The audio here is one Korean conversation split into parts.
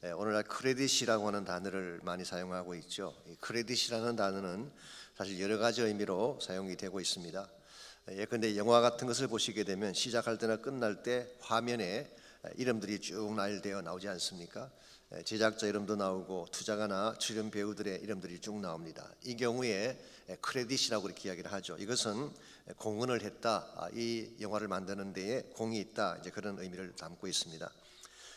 오늘날 크레딧이라고 하는 단어를 많이 사용하고 있죠. 이 크레딧이라는 단어는 사실 여러 가지 의미로 사용이 되고 있습니다. 예컨대 영화 같은 것을 보시게 되면 시작할 때나 끝날 때 화면에 이름들이 쭉 나열되어 나오지 않습니까? 제작자 이름도 나오고 투자가나 출연 배우들의 이름들이 쭉 나옵니다. 이 경우에 크레딧이라고 이렇게 이야기를 하죠. 이것은 공헌을 했다, 이 영화를 만드는 데에 공이 있다, 이제 그런 의미를 담고 있습니다.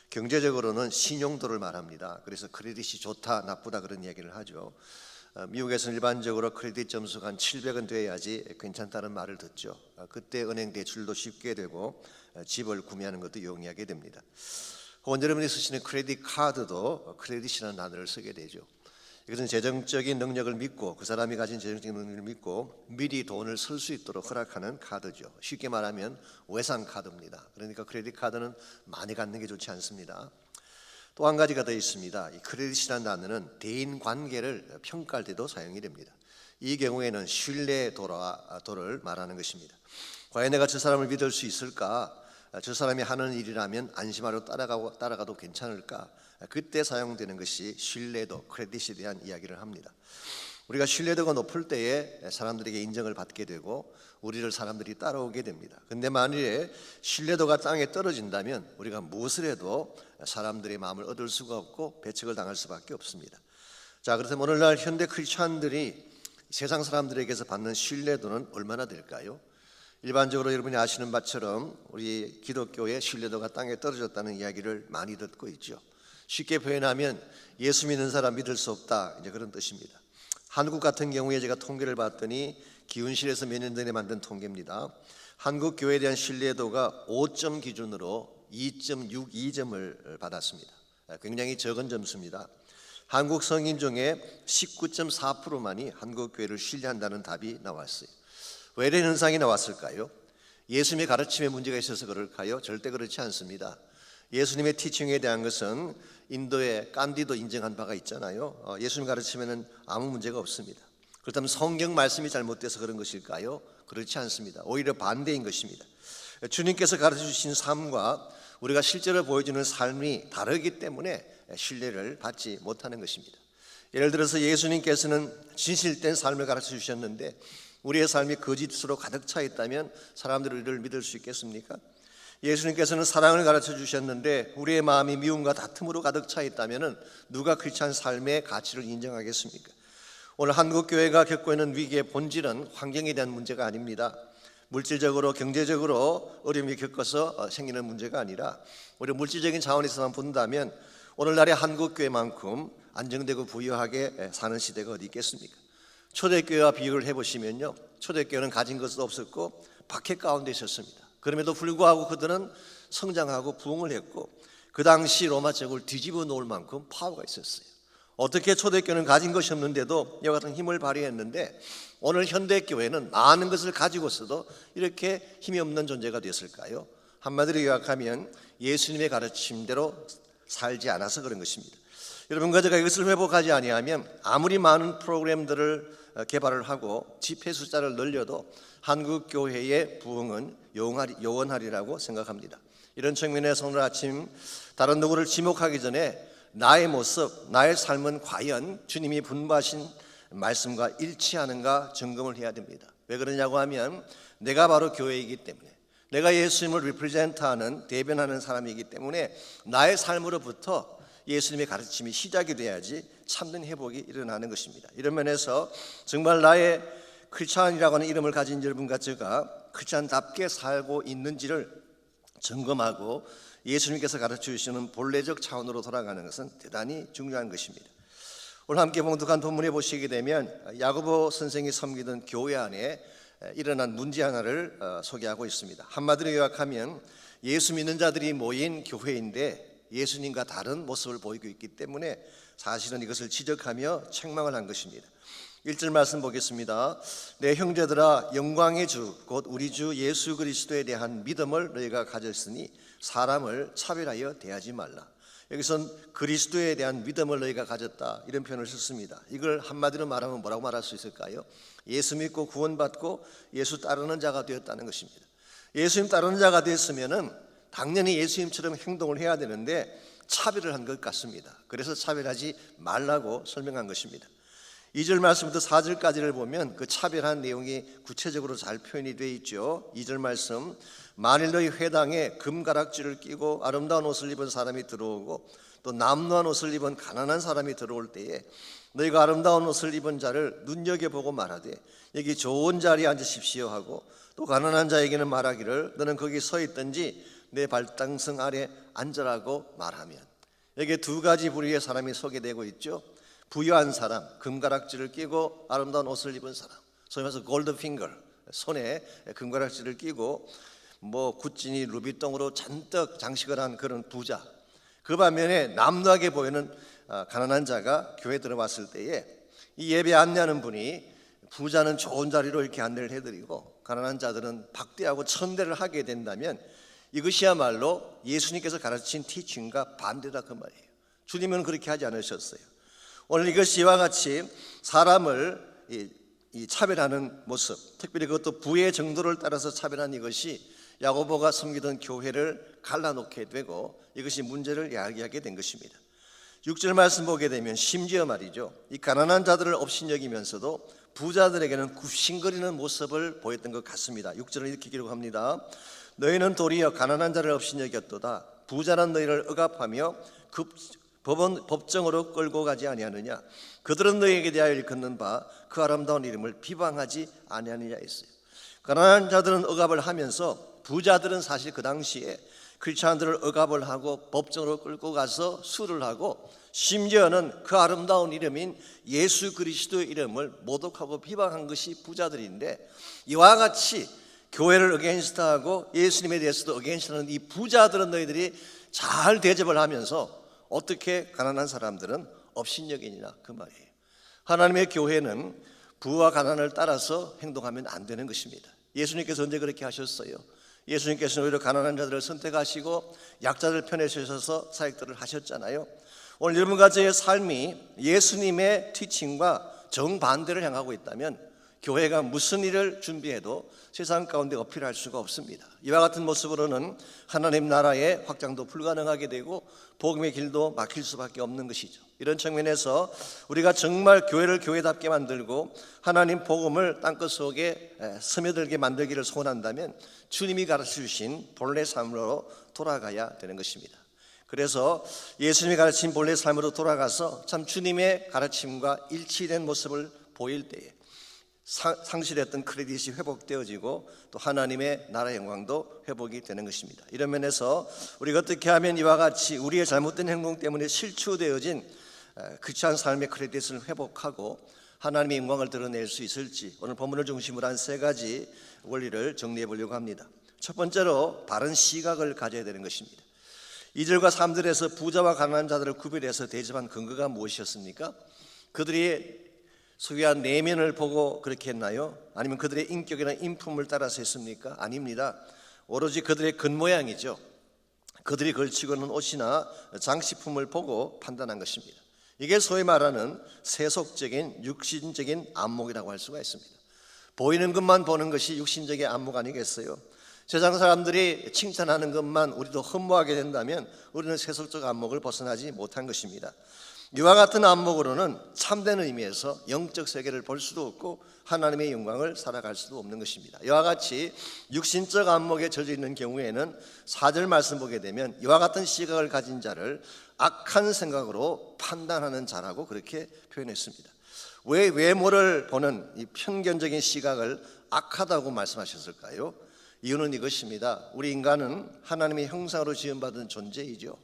경제적으로는 신용도를 말합니다. 그래서 크레딧이 좋다, 나쁘다 그런 이야기를 하죠. 미국에서는 일반적으로 크레딧 점수가 한 700은 돼야지 괜찮다는 말을 듣죠. 그때 은행 대출도 쉽게 되고 집을 구매하는 것도 용이하게 됩니다. 혹은 여러분이 쓰시는 크레딧 카드도 크레딧이라는 단어를 쓰게 되죠. 이것은 재정적인 능력을 믿고 그 사람이 가진 재정적인 능력을 믿고 미리 돈을 쓸 수 있도록 허락하는 카드죠. 쉽게 말하면 외상 카드입니다. 그러니까 크레딧 카드는 많이 갖는 게 좋지 않습니다. 또 한 가지가 더 있습니다. 이 크레딧이라는 단어는 대인 관계를 평가할 때도 사용이 됩니다. 이 경우에는 신뢰도를 말하는 것입니다. 과연 내가 저 사람을 믿을 수 있을까? 저 사람이 하는 일이라면 안심하러 따라가도 괜찮을까? 그때 사용되는 것이 신뢰도, 크레딧에 대한 이야기를 합니다. 우리가 신뢰도가 높을 때에 사람들에게 인정을 받게 되고 우리를 사람들이 따라오게 됩니다. 근데 만일에 신뢰도가 땅에 떨어진다면 우리가 무엇을 해도 사람들의 마음을 얻을 수가 없고 배척을 당할 수밖에 없습니다. 자, 그렇다면 오늘날 현대 크리스찬들이 세상 사람들에게서 받는 신뢰도는 얼마나 될까요? 일반적으로 여러분이 아시는 바처럼 우리 기독교의 신뢰도가 땅에 떨어졌다는 이야기를 많이 듣고 있죠. 쉽게 표현하면 예수 믿는 사람 믿을 수 없다, 이제 그런 뜻입니다. 한국 같은 경우에 제가 통계를 봤더니 기훈실에서 몇 년 전에 만든 통계입니다. 한국 교회에 대한 신뢰도가 5점 기준으로 2.62점을 받았습니다. 굉장히 적은 점수입니다. 한국 성인 중에 19.4%만이 한국 교회를 신뢰한다는 답이 나왔어요. 왜 이런 현상이 나왔을까요? 예수님의 가르침에 문제가 있어서 그럴까요? 절대 그렇지 않습니다. 예수님의 티칭에 대한 것은 인도의 깐디도 인정한 바가 있잖아요. 예수님 가르침에는 아무 문제가 없습니다. 그렇다면 성경 말씀이 잘못돼서 그런 것일까요? 그렇지 않습니다. 오히려 반대인 것입니다. 주님께서 가르쳐주신 삶과 우리가 실제로 보여주는 삶이 다르기 때문에 신뢰를 받지 못하는 것입니다. 예를 들어서 예수님께서는 진실된 삶을 가르쳐주셨는데 우리의 삶이 거짓으로 가득 차 있다면 사람들이 우리를 믿을 수 있겠습니까? 예수님께서는 사랑을 가르쳐 주셨는데 우리의 마음이 미움과 다툼으로 가득 차 있다면 누가 크리스찬 삶의 가치를 인정하겠습니까? 오늘 한국 교회가 겪고 있는 위기의 본질은 환경에 대한 문제가 아닙니다. 물질적으로 경제적으로 어려움이 겪어서 생기는 문제가 아니라 우리 물질적인 차원에서만 본다면 오늘날의 한국 교회만큼 안정되고 부유하게 사는 시대가 어디 있겠습니까? 초대교회와 비교를 해보시면요, 초대교회는 가진 것도 없었고 박해 가운데 있었습니다. 그럼에도 불구하고 그들은 성장하고 부흥을 했고 그 당시 로마 제국을 뒤집어 놓을 만큼 파워가 있었어요. 어떻게 초대교회는 가진 것이 없는데도 이와 같은 힘을 발휘했는데 오늘 현대교회는 많은 것을 가지고서도 이렇게 힘이 없는 존재가 됐을까요? 한마디로 요약하면 예수님의 가르침대로 살지 않아서 그런 것입니다. 여러분과 제가 이것을 회복하지 아니하면 아무리 많은 프로그램들을 개발을 하고 집회 숫자를 늘려도 한국 교회의 부흥은 요원하리라고 생각합니다. 이런 측면에서 오늘 아침 다른 누구를 지목하기 전에 나의 모습, 나의 삶은 과연 주님이 분부하신 말씀과 일치하는가 점검을 해야 됩니다. 왜 그러냐고 하면 내가 바로 교회이기 때문에, 내가 예수님을 리프레젠트하는, 대변하는 사람이기 때문에 나의 삶으로부터 예수님의 가르침이 시작이 돼야지 참된 회복이 일어나는 것입니다. 이런 면에서 정말 나의 크리스찬이라고 하는 이름을 가진 여러분과 제가 크리스찬답게 살고 있는지를 점검하고 예수님께서 가르쳐 주시는 본래적 차원으로 돌아가는 것은 대단히 중요한 것입니다. 오늘 함께 봉독한 본문에 보시게 되면 야고보 선생이 섬기던 교회 안에 일어난 문제 하나를 소개하고 있습니다. 한마디로 요약하면 예수 믿는 자들이 모인 교회인데 예수님과 다른 모습을 보이고 있기 때문에 사실은 이것을 지적하며 책망을 한 것입니다. 1절 말씀 보겠습니다. 내 형제들아, 영광의 주 곧 우리 주 예수 그리스도에 대한 믿음을 너희가 가졌으니 사람을 차별하여 대하지 말라. 여기선 그리스도에 대한 믿음을 너희가 가졌다, 이런 표현을 썼습니다. 이걸 한마디로 말하면 뭐라고 말할 수 있을까요? 예수 믿고 구원받고 예수 따르는 자가 되었다는 것입니다. 예수님 따르는 자가 됐으면은 당연히 예수님처럼 행동을 해야 되는데 차별을 한 것 같습니다. 그래서 차별하지 말라고 설명한 것입니다. 2절 말씀부터 4절까지를 보면 그 차별한 내용이 구체적으로 잘 표현이 되어 있죠. 2절 말씀, 만일 너희 회당에 금가락지를 끼고 아름다운 옷을 입은 사람이 들어오고 또 남루한 옷을 입은 가난한 사람이 들어올 때에 너희가 아름다운 옷을 입은 자를 눈여겨보고 말하되 여기 좋은 자리에 앉으십시오 하고 또 가난한 자에게는 말하기를 너는 거기 서 있든지 내 발등성 아래 앉으라고 말하면, 여기에 두 가지 부류의 사람이 소개되고 있죠. 부유한 사람, 금가락지를 끼고 아름다운 옷을 입은 사람, 소위 말해서 골드핑거, 손에 금가락지를 끼고 구찌니 루비통으로 잔뜩 장식을 한 그런 부자. 그 반면에 남루하게 보이는 가난한 자가 교회에 들어왔을 때에 이 예배 안내하는 분이 부자는 좋은 자리로 이렇게 안내를 해드리고 가난한 자들은 박대하고 천대를 하게 된다면 이것이야말로 예수님께서 가르친 티칭과 반대다 그 말이에요. 주님은 그렇게 하지 않으셨어요. 오늘 이것이 이와 같이 사람을 이 차별하는 모습, 특별히 그것도 부의 정도를 따라서 차별한 이것이 야고보가 섬기던 교회를 갈라놓게 되고 이것이 문제를 야기하게 된 것입니다. 6절 말씀 보게 되면 심지어 말이죠, 이 가난한 자들을 업신여기면서도 부자들에게는 굽신거리는 모습을 보였던 것 같습니다. 6절을 이렇게 기록합니다. 너희는 도리어 가난한 자를 업신여겼도다. 부자는 너희를 억압하며 법정으로 끌고 가지 아니하느냐. 그들은 너희에게 대하여 일컫는 바 그 아름다운 이름을 비방하지 아니하느냐 했어요. 가난한 자들은 억압을 하면서 부자들은 사실 그 당시에 크리스찬들을 억압을 하고 법정으로 끌고 가서 수를 하고 심지어는 그 아름다운 이름인 예수 그리스도의 이름을 모독하고 비방한 것이 부자들인데, 이와 같이 교회를 어게인스트하고 예수님에 대해서도 어게인스트하는 이 부자들은 너희들이 잘 대접을 하면서 어떻게 가난한 사람들은 업신여기니라 그 말이에요. 하나님의 교회는 부와 가난을 따라서 행동하면 안 되는 것입니다. 예수님께서 언제 그렇게 하셨어요? 예수님께서는 오히려 가난한 자들을 선택하시고 약자들 편에 서셔서 사역들을 하셨잖아요. 오늘 여러분 가정의 삶이 예수님의 티칭과 정반대를 향하고 있다면 교회가 무슨 일을 준비해도 세상 가운데 어필할 수가 없습니다. 이와 같은 모습으로는 하나님 나라의 확장도 불가능하게 되고 복음의 길도 막힐 수밖에 없는 것이죠. 이런 측면에서 우리가 정말 교회를 교회답게 만들고 하나님 복음을 땅끝 속에 스며들게 만들기를 소원한다면 주님이 가르쳐 주신 본래 삶으로 돌아가야 되는 것입니다. 그래서 예수님이 가르친 본래 삶으로 돌아가서 참 주님의 가르침과 일치된 모습을 보일 때에 상실했던 크레딧이 회복되어지고 또 하나님의 나라의 영광도 회복이 되는 것입니다. 이런 면에서 우리가 어떻게 하면 이와 같이 우리의 잘못된 행동 때문에 실추되어진 크리스찬 삶의 크레딧을 회복하고 하나님의 영광을 드러낼 수 있을지 오늘 본문을 중심으로 한 세 가지 원리를 정리해 보려고 합니다. 첫 번째로 바른 시각을 가져야 되는 것입니다. 2절과 3절에서 부자와 가난한 자들을 구별해서 대접한 근거가 무엇이었습니까? 그들이 소유한 내면을 보고 그렇게 했나요? 아니면 그들의 인격이나 인품을 따라서 했습니까? 아닙니다. 오로지 그들의 겉모양이죠. 그들이 걸치고 있는 옷이나 장식품을 보고 판단한 것입니다. 이게 소위 말하는 세속적인 육신적인 안목이라고 할 수가 있습니다. 보이는 것만 보는 것이 육신적인 안목 아니겠어요? 세상 사람들이 칭찬하는 것만 우리도 흠모하게 된다면 우리는 세속적 안목을 벗어나지 못한 것입니다. 이와 같은 안목으로는 참된 의미에서 영적 세계를 볼 수도 없고 하나님의 영광을 살아갈 수도 없는 것입니다. 이와 같이 육신적 안목에 젖어 있는 경우에는 4절 말씀 보게 되면 이와 같은 시각을 가진 자를 악한 생각으로 판단하는 자라고 그렇게 표현했습니다. 왜 외모를 보는 이 편견적인 시각을 악하다고 말씀하셨을까요? 이유는 이것입니다. 우리 인간은 하나님의 형상으로 지음받은 존재이죠.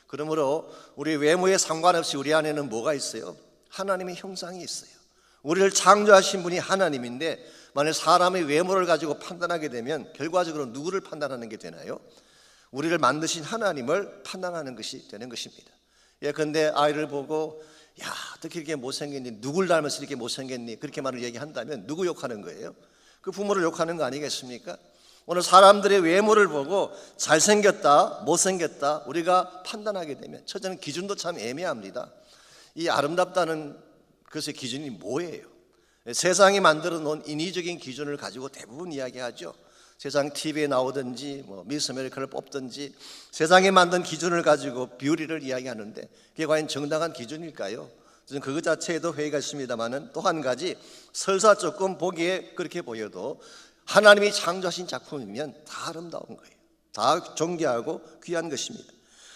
그러므로 우리 외모에 상관없이 우리 안에는 뭐가 있어요? 하나님의 형상이 있어요. 우리를 창조하신 분이 하나님인데 만약 사람의 외모를 가지고 판단하게 되면 결과적으로 누구를 판단하는 게 되나요? 우리를 만드신 하나님을 판단하는 것이 되는 것입니다. 예컨대 아이를 보고 야 어떻게 이렇게 못생겼니? 누굴 닮아서 이렇게 못생겼니? 그렇게 말을 얘기한다면 누구 욕하는 거예요? 그 부모를 욕하는 거 아니겠습니까? 오늘 사람들의 외모를 보고 잘생겼다 못생겼다 우리가 판단하게 되면 첫째는 기준도 참 애매합니다. 이 아름답다는 것의 기준이 뭐예요? 세상이 만들어 놓은 인위적인 기준을 가지고 대부분 이야기하죠. 세상 TV에 나오든지 미스 아메리카를 뽑든지 세상에 만든 기준을 가지고 뷰티를 이야기하는데 그게 과연 정당한 기준일까요? 저는 그것 자체에도 회의가 있습니다만은 또 한 가지 설사 조금 보기에 그렇게 보여도 하나님이 창조하신 작품이면 다 아름다운 거예요. 다 존귀하고 귀한 것입니다.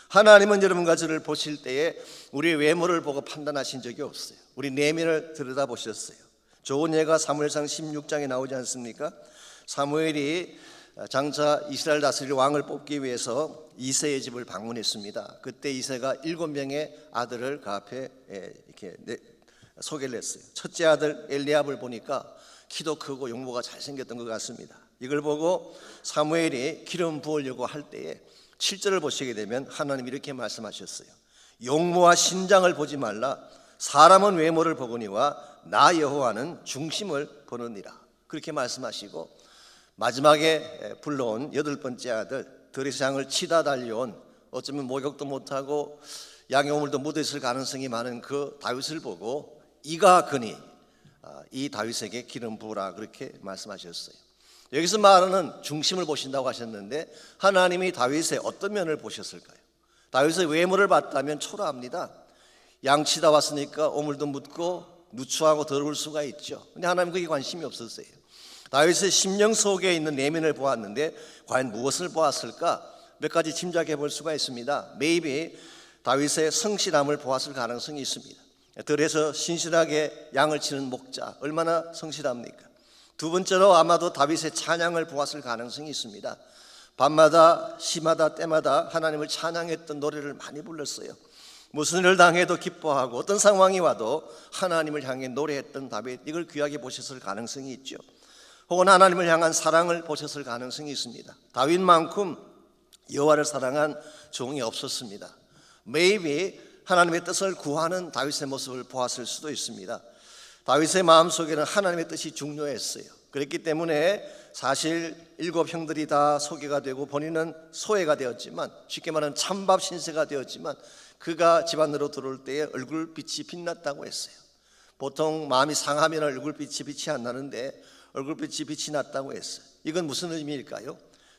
하나님은 여러분과 저를 보실 때에 우리의 외모를 보고 판단하신 적이 없어요. 우리 내면을 들여다보셨어요. 좋은 예가 사무엘상 16장에 나오지 않습니까? 사무엘이 장차 이스라엘 다스릴 왕을 뽑기 위해서 이새의 집을 방문했습니다. 그때 이새가 7명의 아들을 그 앞에 이렇게 소개를 했어요. 첫째 아들 엘리압을 보니까 키도 크고 용모가 잘생겼던 것 같습니다. 이걸 보고 사무엘이 기름 부으려고 할 때에 7절을 보시게 되면 하나님이 이렇게 말씀하셨어요. 용모와 신장을 보지 말라. 사람은 외모를 보거니와 나 여호와는 중심을 보느니라. 그렇게 말씀하시고 마지막에 불러온 8번째 아들 드레스장을 치다 달려온 어쩌면 목욕도 못하고 양용물도 묻어있을 가능성이 많은 그 다윗을 보고 이가 그니 이 다윗에게 기름 부으라 그렇게 말씀하셨어요. 여기서 말하는 중심을 보신다고 하셨는데 하나님이 다윗의 어떤 면을 보셨을까요? 다윗의 외모를 봤다면 초라합니다. 양치다 왔으니까 오물도 묻고 누추하고 더러울 수가 있죠. 근데 하나님 그게 관심이 없었어요. 다윗의 심령 속에 있는 내면을 보았는데 과연 무엇을 보았을까? 몇 가지 짐작해 볼 수가 있습니다. Maybe 다윗의 성실함을 보았을 가능성이 있습니다. 들에서 신실하게 양을 치는 목자 얼마나 성실합니까? 두 번째로 아마도 다윗의 찬양을 보았을 가능성이 있습니다. 밤마다 시마다 때마다 하나님을 찬양했던 노래를 많이 불렀어요. 무슨 일을 당해도 기뻐하고 어떤 상황이 와도 하나님을 향해 노래했던 다윗, 이걸 귀하게 보셨을 가능성이 있죠. 혹은 하나님을 향한 사랑을 보셨을 가능성이 있습니다. 다윗만큼 여호와를 사랑한 종이 없었습니다. Maybe 하나님의 뜻을 구하는 다윗의 모습을 보았을 수도 있습니다. 다윗의 마음속에는 하나님의 뜻이 중요했어요. 그랬기 때문에 사실 7 형들이 다 소개가 되고 본인은 소외가 되었지만, 쉽게 말하면 찬밥 신세가 되었지만 그가 집안으로 들어올 때에 얼굴빛이 빛났다고 했어요. 보통 마음이 상하면 얼굴빛이 빛이 안 나는데 얼굴빛이 빛이 났다고 했어요. 이건 무슨 의미일까요?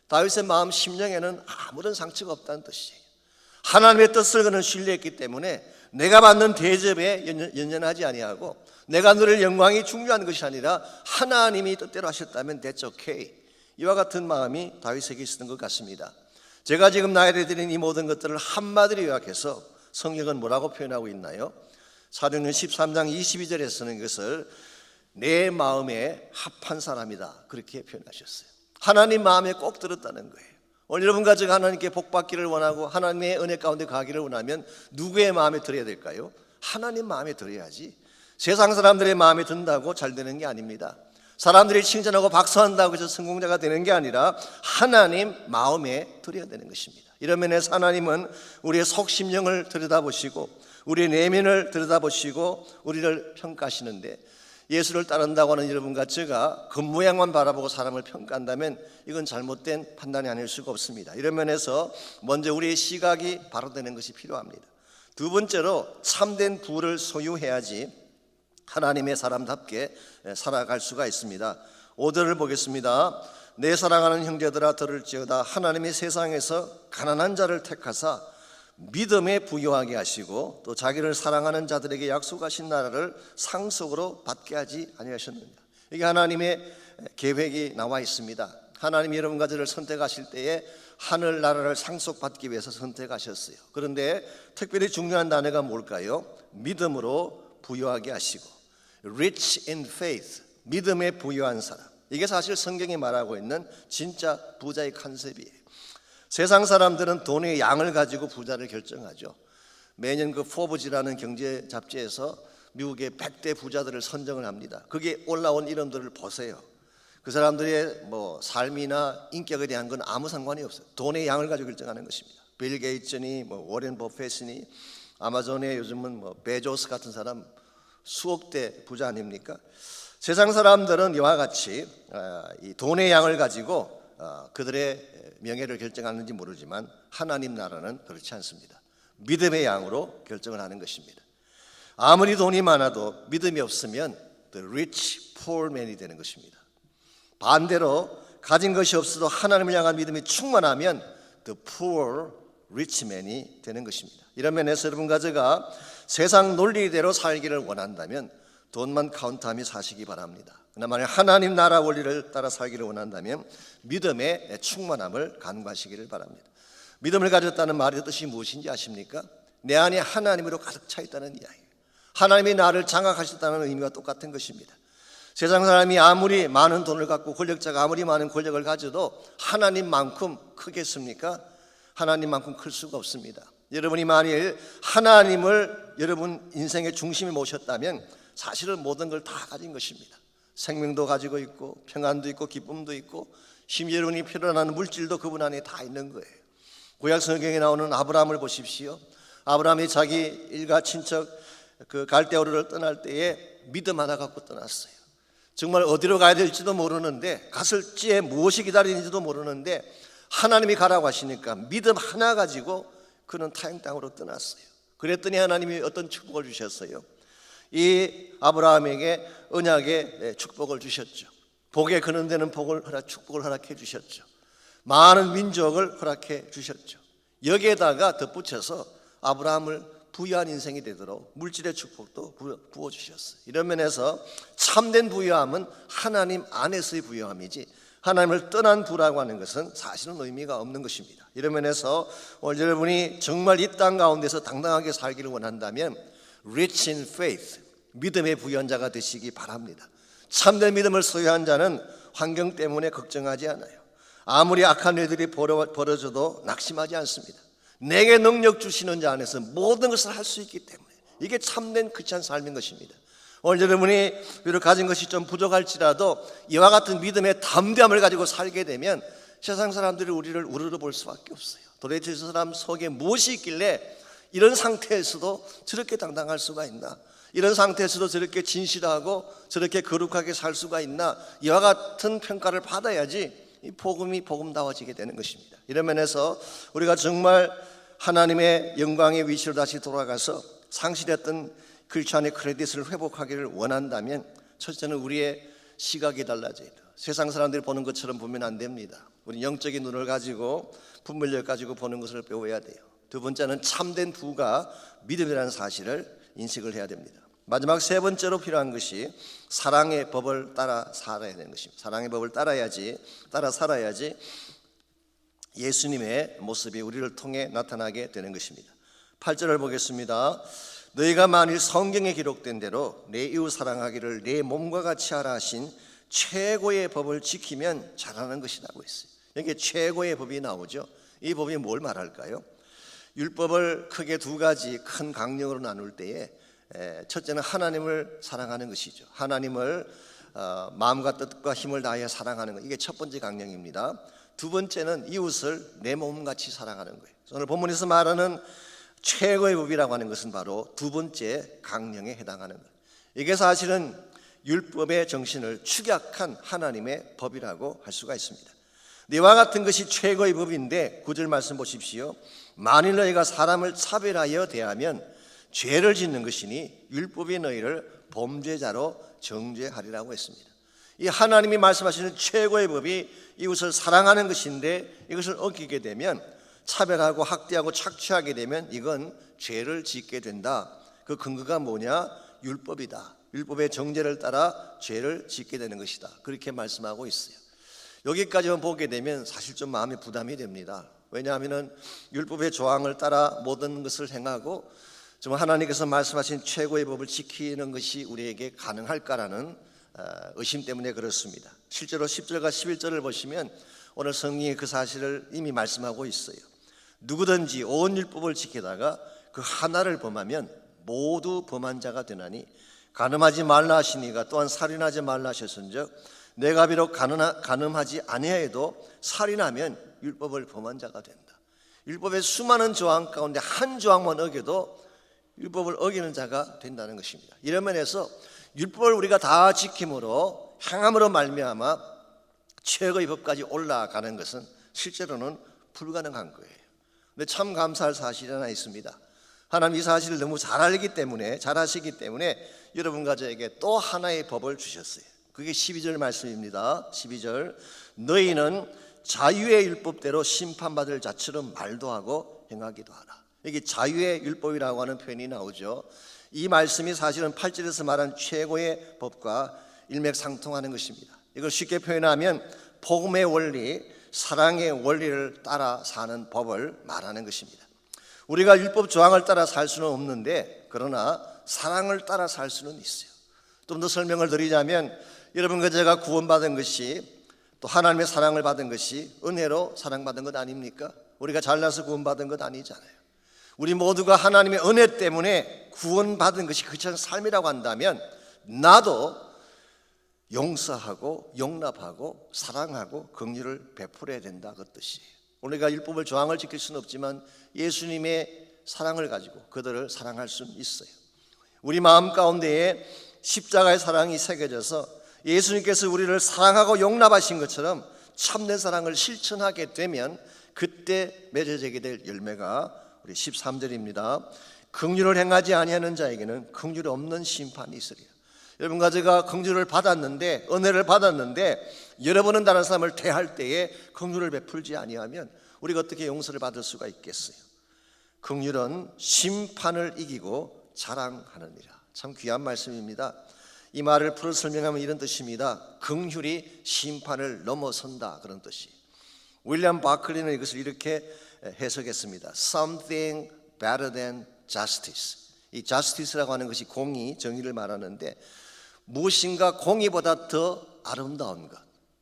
다윗의 마음 심령에는 아무런 상처가 없다는 뜻이에요. 하나님의 뜻을 그는 신뢰했기 때문에 내가 받는 대접에 연연하지 아니하고 내가 누릴 영광이 중요한 것이 아니라 하나님이 뜻대로 하셨다면 that's okay. 이와 같은 마음이 다윗에게 있었던 것 같습니다. 제가 지금 나열해드린 이 모든 것들을 한마디로 요약해서 성경은 뭐라고 표현하고 있나요? 사도행전 13장 22절에서는 이것을 내 마음에 합한 사람이다 그렇게 표현하셨어요. 하나님 마음에 꼭 들었다는 거예요. 오늘 여러분과 제가 하나님께 복받기를 원하고 하나님의 은혜 가운데 가기를 원하면 누구의 마음에 들어야 될까요? 하나님 마음에 들어야지. 세상 사람들의 마음에 든다고 잘 되는 게 아닙니다. 사람들이 칭찬하고 박수한다고 해서 성공자가 되는 게 아니라 하나님 마음에 들어야 되는 것입니다. 이런 면에서 하나님은 우리의 속심령을 들여다보시고 우리의 내면을 들여다보시고 우리를 평가하시는데, 예수를 따른다고 하는 여러분과 제가 겉모양만 바라보고 사람을 평가한다면 이건 잘못된 판단이 아닐 수가 없습니다. 이런 면에서 먼저 우리의 시각이 바로 되는 것이 필요합니다. 두 번째로 참된 부를 소유해야지 하나님의 사람답게 살아갈 수가 있습니다. 5절을 보겠습니다. 내 사랑하는 형제들아 들을지어다. 하나님이 세상에서 가난한 자를 택하사 믿음에 부유하게 하시고 또 자기를 사랑하는 자들에게 약속하신 나라를 상속으로 받게 하지 아니하셨느냐. 이게 하나님의 계획이 나와 있습니다. 하나님이 여러분과 저를 선택하실 때에 하늘 나라를 상속받기 위해서 선택하셨어요. 그런데 특별히 중요한 단어가 뭘까요? 믿음으로 부유하게 하시고, rich in faith, 믿음에 부유한 사람. 이게 사실 성경이 말하고 있는 진짜 부자의 컨셉이에요. 세상 사람들은 돈의 양을 가지고 부자를 결정하죠. 매년 그 포브즈라는 경제 잡지에서 미국의 100대 부자들을 선정을 합니다. 거기에 올라온 이름들을 보세요. 그 사람들의 삶이나 인격에 대한 건 아무 상관이 없어요. 돈의 양을 가지고 결정하는 것입니다. 빌 게이츠니 워렌 버핏이니 아마존의 요즘은 베조스 같은 사람 수억 대 부자 아닙니까? 세상 사람들은 이와 같이 이 돈의 양을 가지고 그들의 명예를 결정하는지 모르지만 하나님 나라는 그렇지 않습니다. 믿음의 양으로 결정을 하는 것입니다. 아무리 돈이 많아도 믿음이 없으면 the rich poor man이 되는 것입니다. 반대로 가진 것이 없어도 하나님을 향한 믿음이 충만하면 the poor rich man이 되는 것입니다. 이런 면에서 여러분과 제가 세상 논리대로 살기를 원한다면 돈만 카운트하며 사시기 바랍니다. 그러나 만약 하나님 나라 원리를 따라 살기를 원한다면 믿음의 충만함을 간구하시기를 바랍니다. 믿음을 가졌다는 말의 뜻이 무엇인지 아십니까? 내 안에 하나님으로 가득 차 있다는 이야기예요. 하나님이 나를 장악하셨다는 의미와 똑같은 것입니다. 세상 사람이 아무리 많은 돈을 갖고 권력자가 아무리 많은 권력을 가져도 하나님만큼 크겠습니까? 하나님만큼 클 수가 없습니다. 여러분이 만일 하나님을 여러분 인생의 중심에 모셨다면 사실은 모든 걸 다 가진 것입니다. 생명도 가지고 있고 평안도 있고 기쁨도 있고 심지어 여러분이 필요한 물질도 그분 안에 다 있는 거예요. 구약 성경에 나오는 아브라함을 보십시오. 아브라함이 자기 일가 친척 그 갈대아우르를 떠날 때에 믿음 하나 갖고 떠났어요. 정말 어디로 가야 될지도 모르는데 갔을 지에 무엇이 기다리는지도 모르는데 하나님이 가라고 하시니까 믿음 하나 가지고 그는 타향 땅으로 떠났어요. 그랬더니 하나님이 어떤 축복을 주셨어요? 이 아브라함에게 언약의 축복을 주셨죠. 복에 거는 데는 축복을 허락해 주셨죠. 많은 민족을 허락해 주셨죠. 여기에다가 덧붙여서 아브라함을 부유한 인생이 되도록 물질의 축복도 부어주셨어요. 이런 면에서 참된 부유함은 하나님 안에서의 부유함이지 하나님을 떠난 부라고 하는 것은 사실은 의미가 없는 것입니다. 이런 면에서 오늘 여러분이 정말 이 땅 가운데서 당당하게 살기를 원한다면 rich in faith, 믿음의 부유한 자가 되시기 바랍니다. 참된 믿음을 소유한 자는 환경 때문에 걱정하지 않아요. 아무리 악한 일들이 벌어져도 낙심하지 않습니다. 내게 능력 주시는 자 안에서 모든 것을 할 수 있기 때문에 이게 참된 크리스찬 삶인 것입니다. 오늘 여러분이 비록 가진 것이 좀 부족할지라도 이와 같은 믿음의 담대함을 가지고 살게 되면 세상 사람들이 우리를 우러러 볼 수밖에 없어요. 도대체 저 사람 속에 무엇이 있길래 이런 상태에서도 저렇게 당당할 수가 있나? 이런 상태에서도 저렇게 진실하고 저렇게 거룩하게 살 수가 있나? 이와 같은 평가를 받아야지 이 복음이 복음다워지게 되는 것입니다. 이런 면에서 우리가 정말 하나님의 영광의 위치로 다시 돌아가서 상실했던 크리스찬의 크레딧을 회복하기를 원한다면 첫째는 우리의 시각이 달라져야 돼요. 세상 사람들이 보는 것처럼 보면 안 됩니다. 우리 영적인 눈을 가지고 분별력 가지고 보는 것을 배워야 돼요. 두 번째는 참된 부가 믿음이라는 사실을 인식을 해야 됩니다. 마지막 세 번째로 필요한 것이 사랑의 법을 따라 살아야 되는 것입니다. 사랑의 법을 따라 살아야지 예수님의 모습이 우리를 통해 나타나게 되는 것입니다. 8절을 보겠습니다. 너희가 만일 성경에 기록된 대로 내 이웃 사랑하기를 내 몸과 같이 하라 하신 최고의 법을 지키면 잘하는 것이라고 했어요. 여기에 최고의 법이 나오죠. 이 법이 뭘 말할까요? 율법을 크게 두 가지 큰 강령으로 나눌 때에 첫째는 하나님을 사랑하는 것이죠. 하나님을 마음과 뜻과 힘을 다해 사랑하는 것, 이게 첫 번째 강령입니다. 두 번째는 이웃을 내 몸같이 사랑하는 거예요. 오늘 본문에서 말하는 최고의 법이라고 하는 것은 바로 두 번째 강령에 해당하는 거예요. 이게 사실은 율법의 정신을 축약한 하나님의 법이라고 할 수가 있습니다. 이와 같은 것이 최고의 법인데 9절 말씀 보십시오. 만일 너희가 사람을 차별하여 대하면 죄를 짓는 것이니 율법이 너희를 범죄자로 정죄하리라고 했습니다. 이 하나님이 말씀하시는 최고의 법이 이웃을 사랑하는 것인데 이것을 어기게 되면 차별하고 학대하고 착취하게 되면 이건 죄를 짓게 된다. 그 근거가 뭐냐? 율법이다. 율법의 정죄를 따라 죄를 짓게 되는 것이다. 그렇게 말씀하고 있어요. 여기까지만 보게 되면 사실 좀 마음에 부담이 됩니다. 왜냐하면 율법의 조항을 따라 모든 것을 행하고 정말 하나님께서 말씀하신 최고의 법을 지키는 것이 우리에게 가능할까라는 의심 때문에 그렇습니다. 실제로 10절과 11절을 보시면 오늘 성경이 그 사실을 이미 말씀하고 있어요. 누구든지 온 율법을 지키다가 그 하나를 범하면 모두 범한 자가 되나니 간음하지 말라 하시니가 또한 살인하지 말라 하셨은즉 내가 비록 간음하지 아니하여도 살인하면 율법을 범한 자가 된다. 율법의 수많은 조항 가운데 한 조항만 어겨도 율법을 어기는 자가 된다는 것입니다. 이런 면에서 율법을 우리가 다 지킴으로 행함으로 말미암아 최고의 법까지 올라가는 것은 실제로는 불가능한 거예요. 근데 참 감사할 사실이 하나 있습니다. 하나님 이 사실을 너무 잘 아시기 때문에 여러분과 저에게 또 하나의 법을 주셨어요. 그게 12절 말씀입니다. 12절, 너희는 자유의 율법대로 심판받을 자처럼 말도 하고 행하기도 하라. 여기 자유의 율법이라고 하는 표현이 나오죠. 이 말씀이 사실은 8절에서 말한 최고의 법과 일맥상통하는 것입니다. 이걸 쉽게 표현하면 복음의 원리, 사랑의 원리를 따라 사는 법을 말하는 것입니다. 우리가 율법 조항을 따라 살 수는 없는데 그러나 사랑을 따라 살 수는 있어요. 좀 더 설명을 드리자면 여러분과 제가 구원받은 것이 또 하나님의 사랑을 받은 것이 은혜로 사랑받은 것 아닙니까? 우리가 잘나서 구원받은 것 아니잖아요. 우리 모두가 하나님의 은혜 때문에 구원받은 것이 그처럼 삶이라고 한다면 나도 용서하고 용납하고 사랑하고 긍휼을 베풀어야 된다, 그 뜻이에요. 우리가 율법을 조항을 지킬 수는 없지만 예수님의 사랑을 가지고 그들을 사랑할 수는 있어요. 우리 마음 가운데에 십자가의 사랑이 새겨져서 예수님께서 우리를 사랑하고 용납하신 것처럼 참된 사랑을 실천하게 되면 그때 맺어지게 될 열매가 우리 13절입니다. 긍휼을 행하지 아니하는 자에게는 긍휼이 없는 심판이 있으리라. 여러분과 제가 긍휼을 받았는데, 은혜를 받았는데 여러분은 다른 사람을 대할 때에 긍휼을 베풀지 아니하면 우리가 어떻게 용서를 받을 수가 있겠어요? 긍휼은 심판을 이기고 자랑하느니라. 참 귀한 말씀입니다. 이 말을 풀어 설명하면 이런 뜻입니다. 긍휼이 심판을 넘어선다, 그런 뜻이에요. 윌리엄 바클리는 이것을 이렇게 해석했습니다. Something better than justice. 이 justice라고 하는 것이 공의, 정의를 말하는데 무엇인가 공의보다 더 아름다운 것,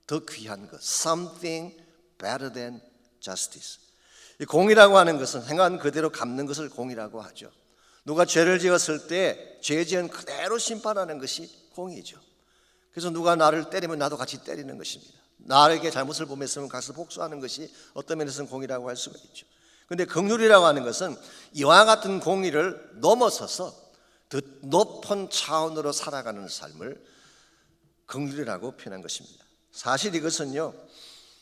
더 귀한 것. Something better than justice. 이 공의라고 하는 것은 행한 그대로 갚는 것을 공의라고 하죠. 누가 죄를 지었을 때 죄 지은 그대로 심판하는 것이 공의죠. 그래서 누가 나를 때리면 나도 같이 때리는 것입니다. 나에게 잘못을 범했으면 가서 복수하는 것이 어떤 면에서는 공의라고 할 수가 있죠. 그런데 긍휼이라고 하는 것은 이와 같은 공의를 넘어서서 더 높은 차원으로 살아가는 삶을 긍휼이라고 표현한 것입니다. 사실 이것은요,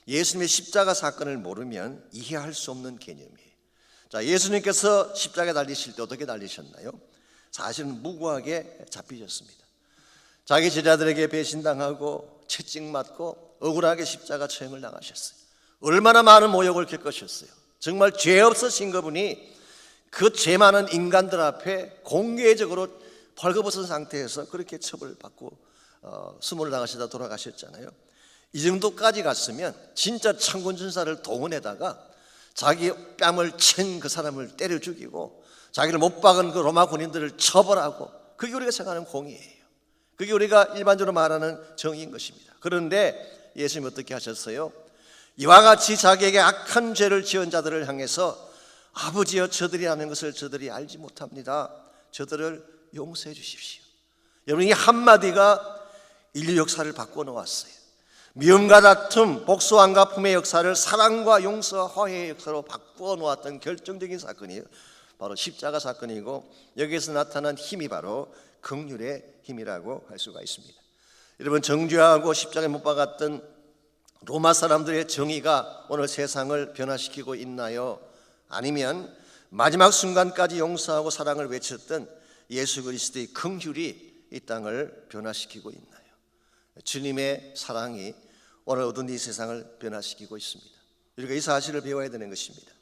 예수님의 십자가 사건을 모르면 이해할 수 없는 개념이에요. 자, 예수님께서 십자가에 달리실 때 어떻게 달리셨나요? 사실은 무고하게 잡히셨습니다. 자기 제자들에게 배신당하고 채찍 맞고 억울하게 십자가 처형을 당하셨어요. 얼마나 많은 모욕을 겪으셨어요. 정말 죄 없으신 그분이 그 죄 많은 인간들 앞에 공개적으로 벌거벗은 상태에서 그렇게 처벌받고 수모를 당하시다 돌아가셨잖아요. 이 정도까지 갔으면 진짜 천군천사를 동원해다가 자기 뺨을 친 그 사람을 때려 죽이고 자기를 못 박은 그 로마 군인들을 처벌하고, 그게 우리가 생각하는 공의예요. 그게 우리가 일반적으로 말하는 정의인 것입니다. 그런데 예수님이 어떻게 하셨어요? 이와 같이 자기에게 악한 죄를 지은 자들을 향해서 아버지여, 저들이 하는 것을 저들이 알지 못합니다. 저들을 용서해 주십시오. 여러분, 이 한마디가 인류 역사를 바꿔 놓았어요. 미움과 다툼, 복수와 안갚음의 역사를 사랑과 용서와 화해의 역사로 바꾸어 놓았던 결정적인 사건이에요. 바로 십자가 사건이고, 여기에서 나타난 힘이 바로 긍휼의 힘이라고 할 수가 있습니다. 여러분, 정죄하고 십자가에 못 박았던 로마 사람들의 정의가 오늘 세상을 변화시키고 있나요? 아니면 마지막 순간까지 용서하고 사랑을 외쳤던 예수 그리스도의 긍휼이 이 땅을 변화시키고 있나요? 주님의 사랑이 오늘 어두운 이 세상을 변화시키고 있습니다. 우리가 이 사실을 배워야 되는 것입니다.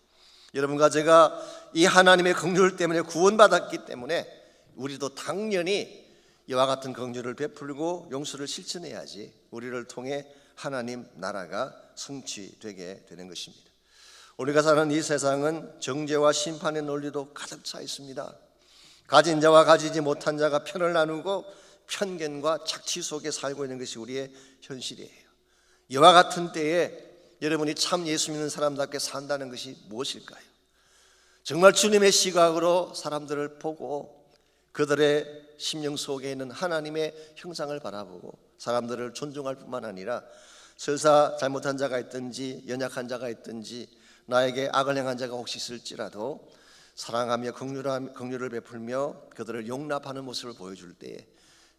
여러분과 제가 이 하나님의 긍휼 때문에 구원받았기 때문에 우리도 당연히 이와 같은 긍휼을 베풀고 용서를 실천해야지 우리를 통해 하나님 나라가 성취되게 되는 것입니다. 우리가 사는 이 세상은 정죄와 심판의 논리도 가득 차 있습니다. 가진 자와 가지지 못한 자가 편을 나누고 편견과 착취 속에 살고 있는 것이 우리의 현실이에요. 이와 같은 때에 여러분이 참 예수 믿는 사람답게 산다는 것이 무엇일까요? 정말 주님의 시각으로 사람들을 보고 그들의 심령 속에 있는 하나님의 형상을 바라보고 사람들을 존중할 뿐만 아니라 설사 잘못한 자가 있든지 연약한 자가 있든지 나에게 악을 행한 자가 혹시 있을지라도 사랑하며 긍휼을 베풀며 그들을 용납하는 모습을 보여줄 때에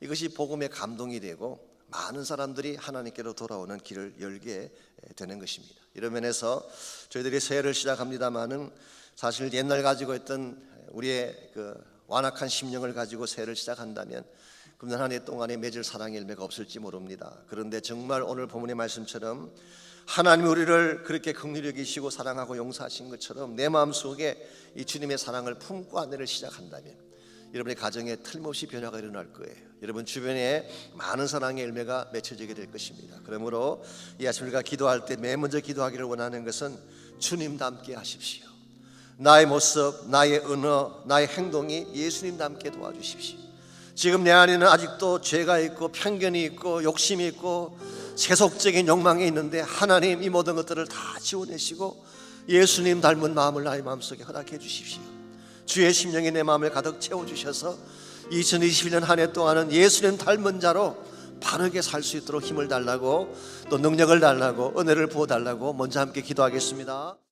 이것이 복음의 감동이 되고 많은 사람들이 하나님께로 돌아오는 길을 열게 되는 것입니다. 이런 면에서 저희들이 새해를 시작합니다마는 사실 옛날 가지고 있던 우리의 그 완악한 심령을 가지고 새해를 시작한다면 금년 한 해 동안에 맺을 사랑의 열매가 없을지 모릅니다. 그런데 정말 오늘 본문의 말씀처럼 하나님이 우리를 그렇게 긍휼히 여기시고 사랑하고 용서하신 것처럼 내 마음속에 이 주님의 사랑을 품고 안내를 시작한다면 여러분의 가정에 틀림없이 변화가 일어날 거예요. 여러분 주변에 많은 사랑의 열매가 맺혀지게 될 것입니다. 그러므로 이 아침 우리가 기도할 때 맨 먼저 기도하기를 원하는 것은 주님 닮게 하십시오. 나의 모습, 나의 언어, 나의 행동이 예수님 닮게 도와주십시오. 지금 내 안에는 아직도 죄가 있고 편견이 있고 욕심이 있고 세속적인 욕망이 있는데 하나님 이 모든 것들을 다 지워내시고 예수님 닮은 마음을 나의 마음속에 허락해 주십시오. 주의 심령이 내 마음을 가득 채워주셔서 2021년 한 해 동안은 예수님 닮은 자로 바르게 살 수 있도록 힘을 달라고 또 능력을 달라고 은혜를 부어달라고 먼저 함께 기도하겠습니다.